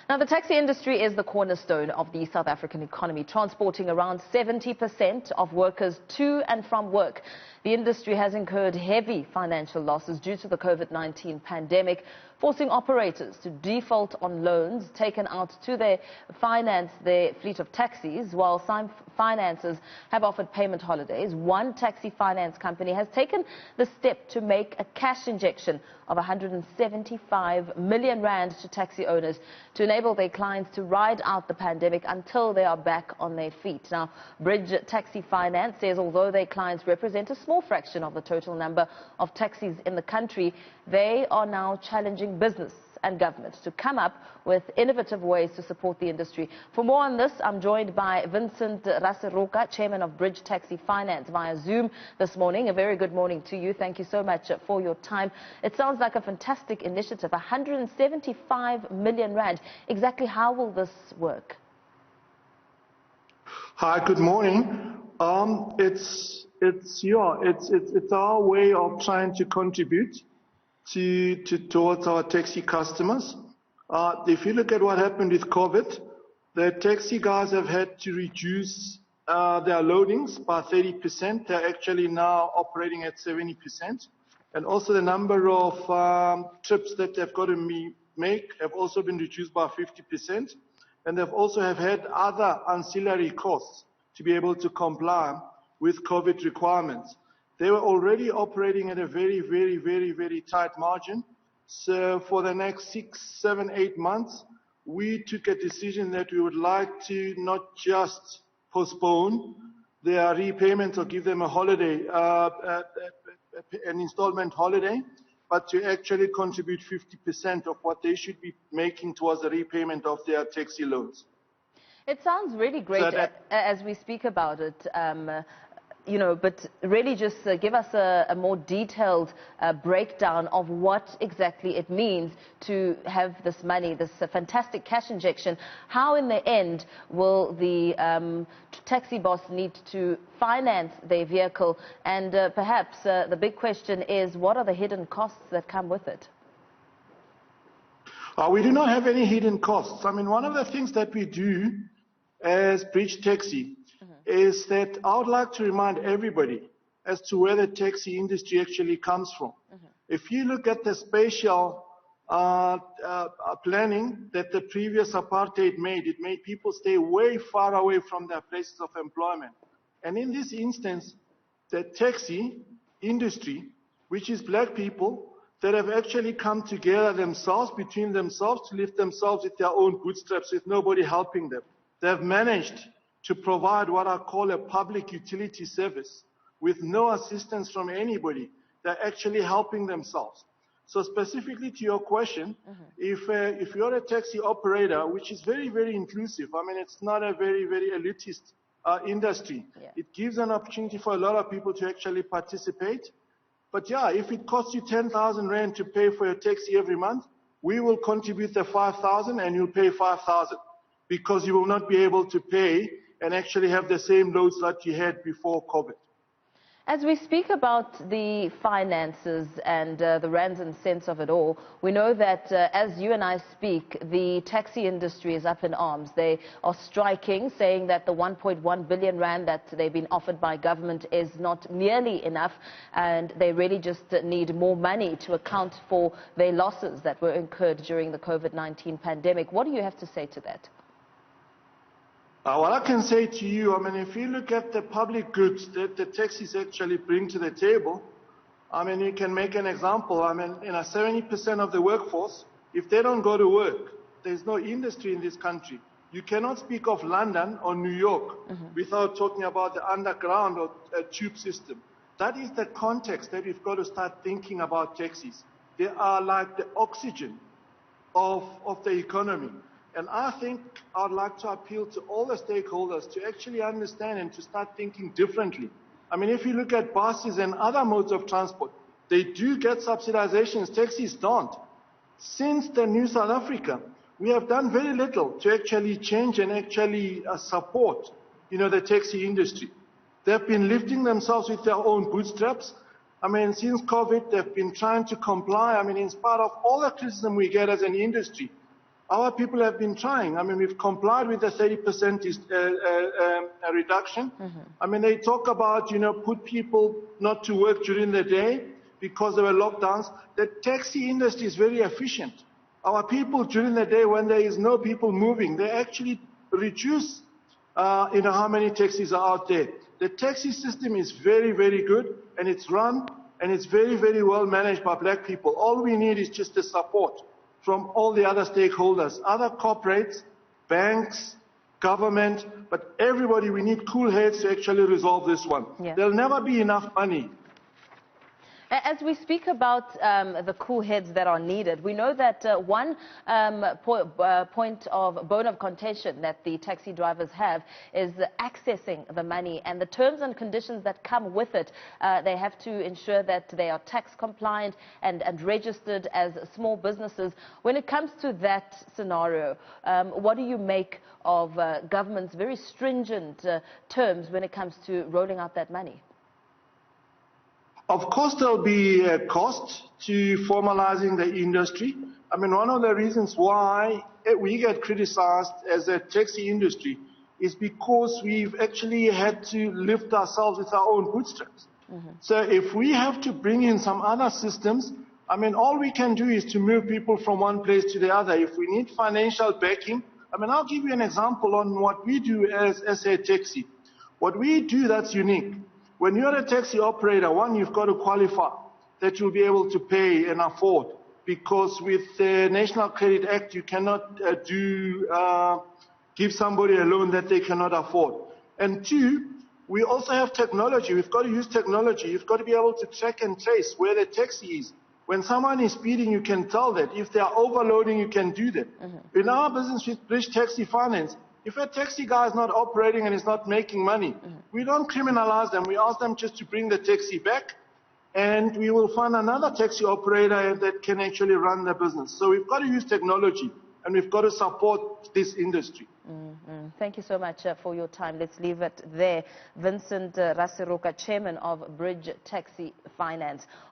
Now, the taxi industry is the cornerstone of the South African economy, transporting around 70% of workers to and from work. The industry has incurred heavy financial losses due to the COVID-19 pandemic, forcing operators to default on loans taken out to finance their fleet of taxis, while some financiers have offered payment holidays. One taxi finance company has taken the step to make a cash injection of 175 million rand to taxi owners to enable their clients to ride out the pandemic until they are back on their feet. Now, Bridge Taxi Finance says although their clients represent a small fraction of the total number of taxis in the country, they are now challenging business and government to come up with innovative ways to support the industry. For more on this, I'm joined by Vincent Raseroka, Chairman of Bridge Taxi Finance, via Zoom this morning. A very good morning to you. Thank you so much for your time. It sounds like a fantastic initiative, 175 million rand. Exactly how will this work? Hi, good morning. It's our way of trying to contribute towards our taxi customers. If you look at what happened with COVID, the taxi guys have had to reduce their loadings by 30%. They're actually now operating at 70%. And also the number of trips that they've got to make have also been reduced by 50%. And they've also had other ancillary costs to be able to comply with COVID requirements. They were already operating at a very tight margin. So for the next 6, 7, 8 months, we took a decision that we would like to not just postpone their repayments or give them a holiday, an installment holiday, but to actually contribute 50% of what they should be making towards the repayment of their taxi loans. It sounds really great as we speak about it. But really just give us a more detailed breakdown of what exactly it means to have this money, this fantastic cash injection. How in the end will the taxi boss need to finance their vehicle? And perhaps the big question is, what are the hidden costs that come with it? We do not have any hidden costs. I mean, one of the things that we do as Bridge Taxi is that I would like to remind everybody as to where the taxi industry actually comes from. If you look at the spatial planning that the previous apartheid made, it made people stay way far away from their places of employment. And in this instance, the taxi industry, which is black people that have actually come together themselves, between themselves, to lift themselves with their own bootstraps with nobody helping them. They have managed to provide what I call a public utility service with no assistance from anybody. They're actually helping themselves. So specifically to your question, if you're a taxi operator, which is very inclusive, I mean, it's not a very elitist industry. Yeah. It gives an opportunity for a lot of people to actually participate. But yeah, if it costs you 10,000 rand to pay for your taxi every month, we will contribute the 5,000 and you'll pay 5,000 because you will not be able to pay and actually have the same loads that you had before COVID. As we speak about the finances and the rands and cents of it all, we know that as you and I speak, the taxi industry is up in arms. They are striking, saying that the 1.1 billion rand that they've been offered by government is not nearly enough, and they really just need more money to account for their losses that were incurred during the COVID-19 pandemic. What do you have to say to that? What I can say to you, I mean, if you look at the public goods that the taxis actually bring to the table, I mean, you can make an example. I mean, 70% of the workforce, if they don't go to work, there's no industry in this country. You cannot speak of London or New York without talking about the underground or tube system. That is the context that we've got to start thinking about taxis. They are like the oxygen of the economy. And I think I'd like to appeal to all the stakeholders to actually understand and to start thinking differently. I mean, if you look at buses and other modes of transport, they do get subsidizations, taxis don't. Since the New South Africa, we have done very little to actually change and actually support, the taxi industry. They've been lifting themselves with their own bootstraps. I mean, since COVID, they've been trying to comply. I mean, in spite of all the criticism we get as an industry, our people have been trying. I mean, we've complied with the 30% reduction. I mean, they talk about, put people not to work during the day because there were lockdowns. The taxi industry is very efficient. Our people during the day, when there is no people moving, they actually reduce, how many taxis are out there. The taxi system is very, very good, and it's run, and it's very, very well managed by black people. All we need is just the support from all the other stakeholders, other corporates, banks, government, but everybody. We need cool heads to actually resolve this one. Yeah. There'll never be enough money. As we speak about the cool heads that are needed, we know that one point of bone of contention that the taxi drivers have is accessing the money and the terms and conditions that come with it. They have to ensure that they are tax compliant and registered as small businesses. When it comes to that scenario, what do you make of government's very stringent terms when it comes to rolling out that money? Of course, there'll be a cost to formalizing the industry. I mean, one of the reasons why we get criticized as a taxi industry is because we've actually had to lift ourselves with our own bootstraps. So if we have to bring in some other systems, I mean, all we can do is to move people from one place to the other. If we need financial backing, I mean, I'll give you an example on what we do as SA Taxi. What we do that's unique. When you're a taxi operator, one, you've got to qualify that you'll be able to pay and afford, because with the National Credit Act, you cannot give somebody a loan that they cannot afford. And two, we also have technology. We've got to use technology. You've got to be able to track and trace where the taxi is. When someone is speeding, you can tell that. If they are overloading, you can do that. In our business with Bridge Taxi Finance, if a taxi guy is not operating and is not making money, we don't criminalize them. We ask them just to bring the taxi back, and we will find another taxi operator that can actually run the business. So we've got to use technology, and we've got to support this industry. Thank you so much for your time. Let's leave it there. Vincent Raseroka, Chairman of Bridge Taxi Finance.